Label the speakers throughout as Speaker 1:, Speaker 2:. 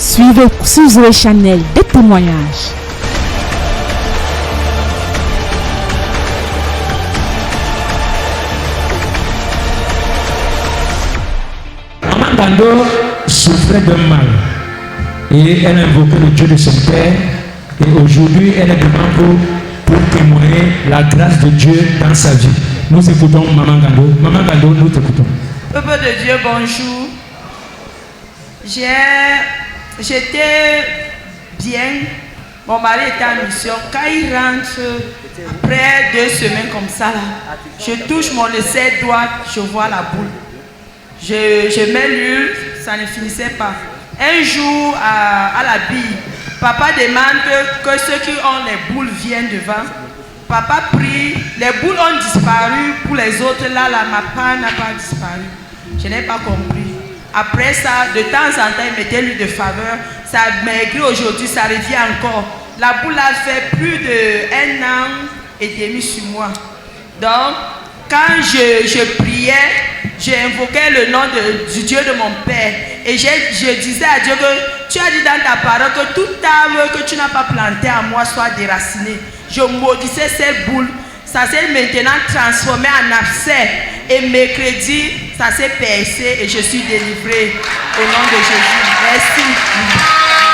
Speaker 1: Suivez Zoé Chanel des témoignages.
Speaker 2: Maman Gando souffrait d'un mal et elle a invoqué le Dieu de son père et aujourd'hui elle est devant vous pour témoigner la grâce de Dieu dans sa vie. Nous écoutons Maman Gando. Maman Gando, nous t'écoutons.
Speaker 3: Peuple de Dieu, bonjour. J'étais bien. Mon mari était en mission. Quand il rentre, après 2 semaines comme ça, là, je touche mon aisselle droite, je vois la boule. Je mets l'huile, ça ne finissait pas. Un jour, à la bille, papa demande que ceux qui ont les boules viennent devant. Papa prie, les boules ont disparu, pour les autres, là, ma part n'a pas disparu. Je n'ai pas compris. Après ça, de temps en temps, il mettait l'huile de faveur. Ça a maigri aujourd'hui, ça revient encore. La boule a fait plus d'1 an et demi sur moi. Donc, quand je priais, j'ai invoqué le nom du Dieu de mon père. Et je disais à Dieu que tu as dit dans ta parole que toute arbre que tu n'as pas planté en moi soit déracinée. Je maudissais cette boule. Ça s'est maintenant transformé en abcès. Et mercredi, ça s'est percé et je suis délivré au nom de Jésus. Merci.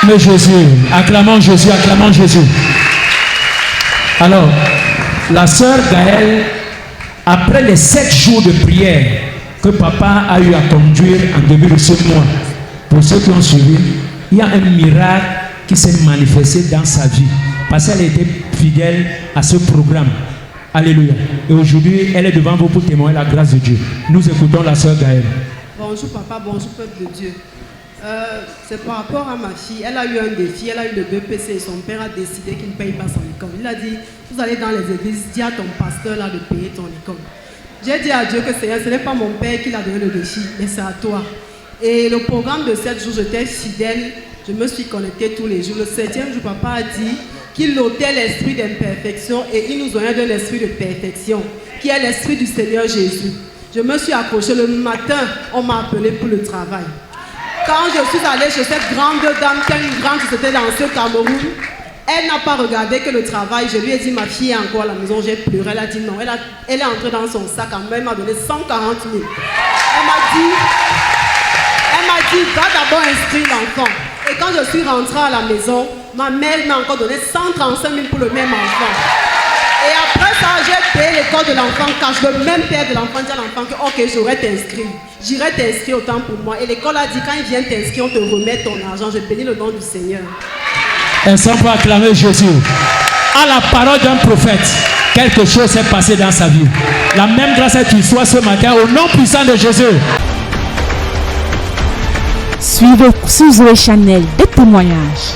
Speaker 2: Mais Jésus, acclamons Jésus, acclamons Jésus. Alors, la sœur Gaëlle, après les 7 jours de prière que papa a eu à conduire en début de ce mois, pour ceux qui ont suivi, il y a un miracle qui s'est manifesté dans sa vie. Parce qu'elle était fidèle à ce programme. Alléluia. Et aujourd'hui, elle est devant vous pour témoigner la grâce de Dieu. Nous écoutons la sœur Gaëlle.
Speaker 4: Bonjour papa, bonjour peuple de Dieu. C'est par rapport à ma fille. Elle a eu un défi, elle a eu le BPC et son père a décidé qu'il ne paye pas son école. Il a dit, vous allez dans les églises, dis à ton pasteur là de payer ton école. J'ai dit à Dieu que ce n'est pas mon père qui l'a donné le défi, mais c'est à toi. Et le programme de 7 jours, j'étais fidèle, je me suis connectée tous les jours. Le 7e jour, papa a dit qu'il ôtait l'esprit d'imperfection et il nous donnait de l'esprit de perfection, qui est l'esprit du Seigneur Jésus. Je me suis accrochée. Le matin, on m'a appelé pour le travail. Quand je suis allée chez cette grande dame, qui a une grande société dans ce Cameroun, elle n'a pas regardé que le travail. Je lui ai dit, ma fille est encore à la maison. J'ai pleuré. Elle a dit non. Elle est entrée dans son sac. Elle m'a donné 140 000. Elle m'a dit, va d'abord inscrire l'enfant. Et quand je suis rentrée à la maison, ma mère m'a encore donné 135 000 pour le même enfant. Et après ça, j'ai payé l'école de l'enfant cash. Le même père de l'enfant dit à l'enfant que ok, j'aurais t'inscrit. J'irai t'inscrire autant pour moi. Et l'école a dit, quand il vient t'inscrire, on te remet ton argent. Je bénis le nom du Seigneur.
Speaker 2: Est-ce qu'on peut acclamer Jésus? À la parole d'un prophète, quelque chose s'est passé dans sa vie. La même grâce est qu'il soit ce matin au nom puissant de Jésus.
Speaker 1: Suivez Zoé Chanel des témoignages.